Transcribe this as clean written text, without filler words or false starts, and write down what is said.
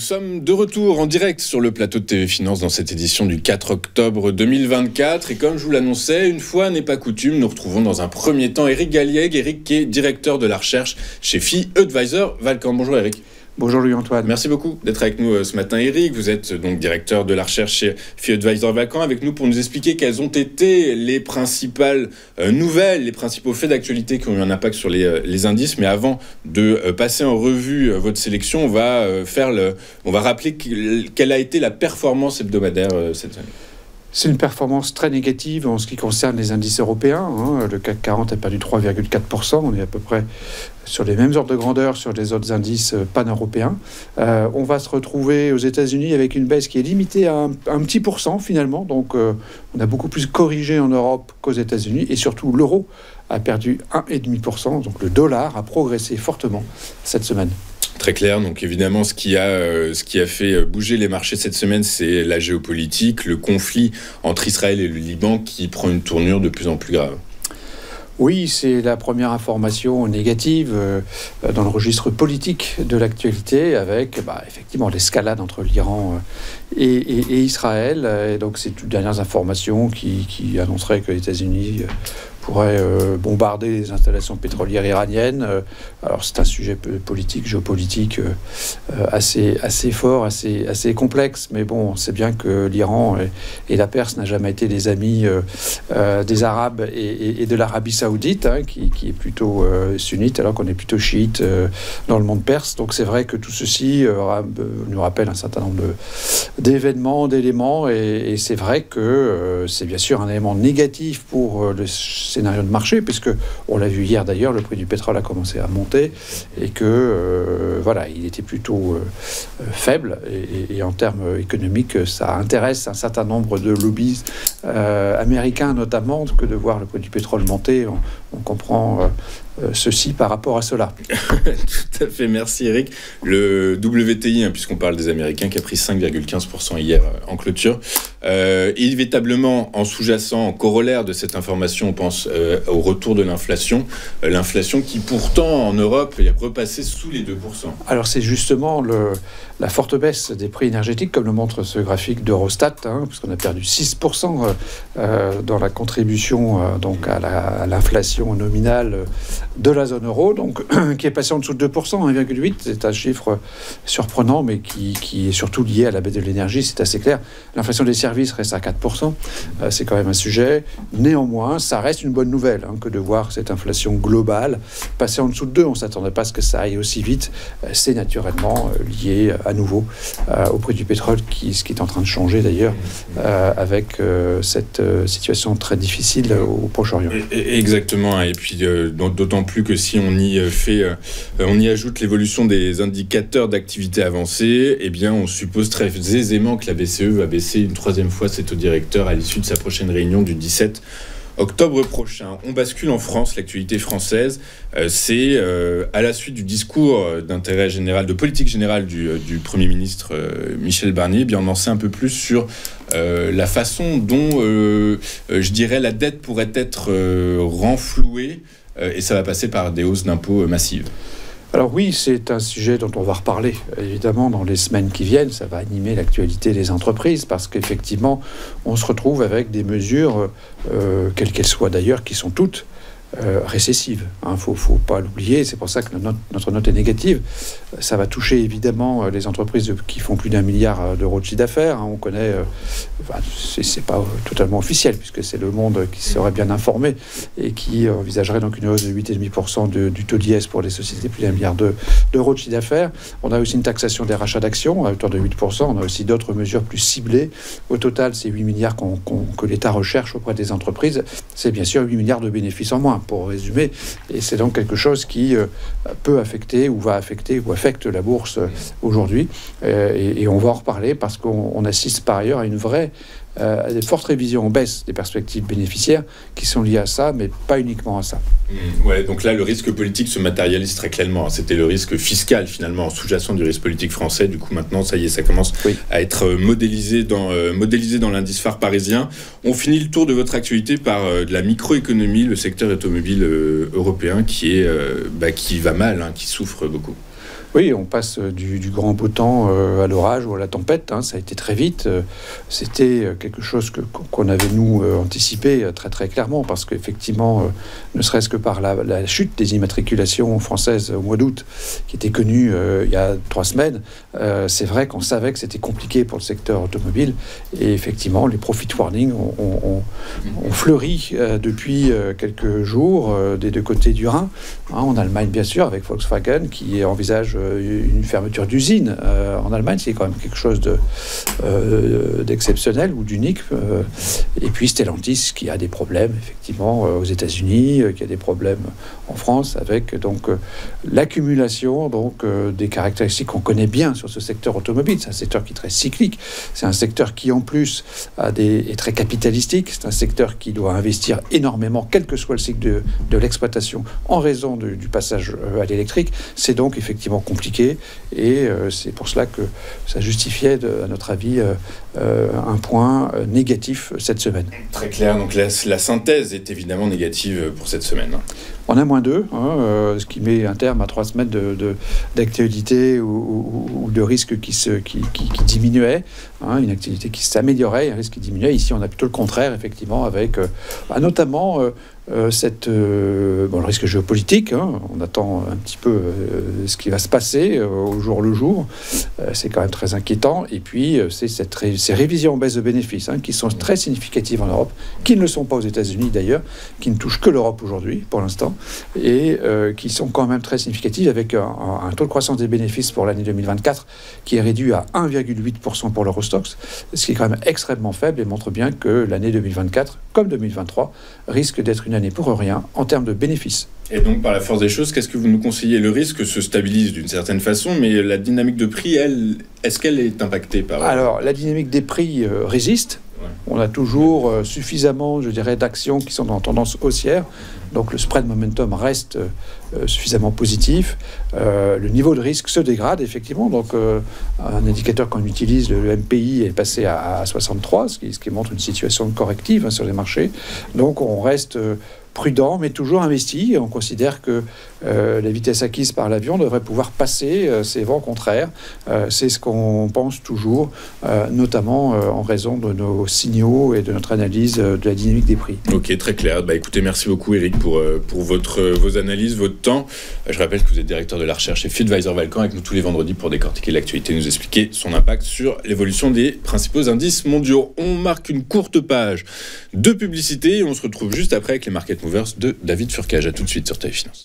sommes de retour en direct sur le plateau de TV Finance dans cette édition du 4 octobre 2024. Et comme je vous l'annonçais, une fois n'est pas coutume, nous retrouvons dans un premier temps Éric Galliègue. Éric qui est directeur de la recherche chez FI Advisors Valcamp. Bonjour Éric. Bonjour Louis-Antoine. Merci beaucoup d'être avec nous ce matin Éric. Vous êtes donc directeur de la recherche chez FI Advisors Valcamp avec nous pour nous expliquer quelles ont été les principales nouvelles, les principaux faits d'actualité qui ont eu un impact sur les indices. Mais avant de passer en revue votre sélection, on va rappeler quelle a été la performance hebdomadaire cette année. C'est une performance très négative en ce qui concerne les indices européens. Le CAC 40 a perdu 3,4%. On est à peu près sur les mêmes ordres de grandeur sur les autres indices pan-européens. On va se retrouver aux États-Unis avec une baisse qui est limitée à un petit pourcent finalement. Donc on a beaucoup plus corrigé en Europe qu'aux États-Unis. Et surtout, l'euro a perdu 1,5%. Donc le dollar a progressé fortement cette semaine. Très clair. Donc évidemment, ce qui a fait bouger les marchés cette semaine, c'est la géopolitique, le conflit entre Israël et le Liban qui prend une tournure de plus en plus grave. Oui, c'est la première information négative dans le registre politique de l'actualité avec effectivement l'escalade entre l'Iran et Israël. Et donc c'est toutes dernières informations qui annonceraient que les États-Unis pourrait bombarder les installations pétrolières iraniennes. Alors c'est un sujet politique, géopolitique assez fort, assez complexe. Mais bon, on sait bien que l'Iran et la Perse n'ont jamais été des amis des Arabes et de l'Arabie Saoudite, qui est plutôt sunnite, alors qu'on est plutôt chiite dans le monde perse. Donc c'est vrai que tout ceci nous rappelle un certain nombre d'événements, d'éléments. Et c'est vrai que c'est bien sûr un élément négatif pour le scénario de marché, puisque on l'a vu hier d'ailleurs, le prix du pétrole a commencé à monter et que il était plutôt faible et en termes économiques, ça intéresse un certain nombre de lobbies américains notamment que de voir le prix du pétrole monter. On comprend ceci par rapport à cela. Tout à fait, merci Éric. Le WTI, puisqu'on parle des Américains, qui a pris 5,15% hier en clôture. Inévitablement, en sous-jacent, en corollaire de cette information, on pense au retour de l'inflation. L'inflation qui pourtant en Europe est repassée sous les 2%. Alors c'est justement la forte baisse des prix énergétiques, comme le montre ce graphique d'Eurostat, puisqu'on a perdu 6% dans la contribution donc à l'inflation nominale de la zone euro, donc qui est passé en dessous de 2%, 1,8%. C'est un chiffre surprenant, mais qui est surtout lié à la baisse de l'énergie, c'est assez clair. L'inflation des services reste à 4%. C'est quand même un sujet. Néanmoins, ça reste une bonne nouvelle que de voir cette inflation globale passer en dessous de 2. On ne s'attendait pas à ce que ça aille aussi vite. C'est naturellement lié à nouveau au prix du pétrole, ce qui est en train de changer d'ailleurs, avec cette situation très difficile au Proche-Orient. Exactement. Et puis d'autant plus que si on y ajoute l'évolution des indicateurs d'activité avancée, eh bien on suppose très aisément que la BCE va baisser une troisième fois ses taux directeurs à l'issue de sa prochaine réunion du 17 octobre prochain. On bascule en France, l'actualité française, c'est à la suite du discours d'intérêt général, de politique générale du Premier ministre Michel Barnier, eh bien on en sait un peu plus sur la façon dont, je dirais, la dette pourrait être renflouée, et ça va passer par des hausses d'impôts massives. Alors oui, c'est un sujet dont on va reparler, évidemment, dans les semaines qui viennent. Ça va animer l'actualité des entreprises, parce qu'effectivement, on se retrouve avec des mesures, quelles qu'elles soient d'ailleurs, qui sont toutes récessive. Faut pas l'oublier. C'est pour ça que notre note est négative. Ça va toucher évidemment les entreprises qui font plus d'1 milliard d'euros de chiffre d'affaires. On connaît, c'est pas totalement officiel puisque c'est Le Monde qui serait bien informé et qui envisagerait donc une hausse de 8,5% du taux d'IS pour les sociétés plus d'1 milliard d'euros de chiffre d'affaires. On a aussi une taxation des rachats d'actions à hauteur de 8%. On a aussi d'autres mesures plus ciblées. Au total, c'est 8 milliards que l'État recherche auprès des entreprises. C'est bien sûr 8 milliards de bénéfices en moins, pour résumer. Et c'est donc quelque chose qui peut affecter ou va affecter ou affecte la bourse aujourd'hui. Et on va en reparler parce qu'on assiste par ailleurs à une vraie des fortes révisions en baisse des perspectives bénéficiaires qui sont liées à ça, mais pas uniquement à ça. Ouais, donc là, le risque politique se matérialise très clairement. C'était le risque fiscal, finalement, sous-jacent du risque politique français. Du coup, maintenant, ça y est, ça commence à être modélisé dans l'indice phare parisien. On finit le tour de votre actualité par de la microéconomie, le secteur automobile européen qui va mal, qui souffre beaucoup. Oui, on passe du grand beau temps à l'orage ou à la tempête. Ça a été très vite. C'était quelque chose qu'on avait, nous, anticipé très très clairement, parce qu'effectivement, ne serait-ce que par la chute des immatriculations françaises au mois d'août, qui était connue il y a 3 semaines, c'est vrai qu'on savait que c'était compliqué pour le secteur automobile. Et effectivement, les profit warnings ont fleuri depuis quelques jours des deux côtés du Rhin. En Allemagne, bien sûr, avec Volkswagen, qui envisage une fermeture d'usine en Allemagne, c'est quand même quelque chose d'exceptionnel ou d'unique. Et puis Stellantis, qui a des problèmes, effectivement, aux États-Unis, qui a des problèmes en France, avec donc l'accumulation des caractéristiques qu'on connaît bien sur ce secteur automobile. C'est un secteur qui est très cyclique. C'est un secteur qui, en plus, est très capitalistique. C'est un secteur qui doit investir énormément, quel que soit le cycle de l'exploitation, en raison du passage à l'électrique. C'est donc effectivement compliqué, et c'est pour cela que ça justifiait, à notre avis, un point négatif cette semaine. Très clair, donc la synthèse est évidemment négative pour cette semaine. On a -2, ce qui met un terme à 3 semaines d'actualité ou de risque qui diminuait, une activité qui s'améliorait, un risque qui diminuait. Ici, on a plutôt le contraire, effectivement, avec notamment le risque géopolitique. On attend un petit peu ce qui va se passer au jour le jour. C'est quand même très inquiétant. Et puis, c'est ces révisions en baisse de bénéfices qui sont très significatives en Europe, qui ne le sont pas aux États-Unis d'ailleurs, qui ne touchent que l'Europe aujourd'hui, pour l'instant, et qui sont quand même très significatives, avec un taux de croissance des bénéfices pour l'année 2024 qui est réduit à 1,8% pour l'Eurostoxx, ce qui est quand même extrêmement faible et montre bien que l'année 2024, comme 2023, risque d'être une année pour rien en termes de bénéfices. Et donc, par la force des choses, qu'est-ce que vous nous conseillez? Le risque se stabilise d'une certaine façon, mais la dynamique de prix, est-ce qu'elle est impactée par... Alors, la dynamique des prix résiste. Ouais. On a toujours suffisamment, je dirais, d'actions qui sont en tendance haussière. Donc, le spread momentum reste suffisamment positif. Le niveau de risque se dégrade, effectivement. Donc, un indicateur qu'on utilise, le MPI, est passé à 63, ce qui montre une situation corrective sur les marchés. Donc, on reste... prudent, mais toujours investi. On considère que la vitesse acquise par l'avion devrait pouvoir passer ces vents contraires. C'est ce qu'on pense toujours, notamment en raison de nos signaux et de notre analyse de la dynamique des prix. Ok, très clair. Écoutez, merci beaucoup Eric pour vos analyses, votre temps. Je rappelle que vous êtes directeur de la recherche chez FitVisor Valcan, avec nous tous les vendredis pour décortiquer l'actualité, nous expliquer son impact sur l'évolution des principaux indices mondiaux. On marque une courte page de publicité et on se retrouve juste après avec les market movers de David Furcage. À tout de suite sur TF Finance.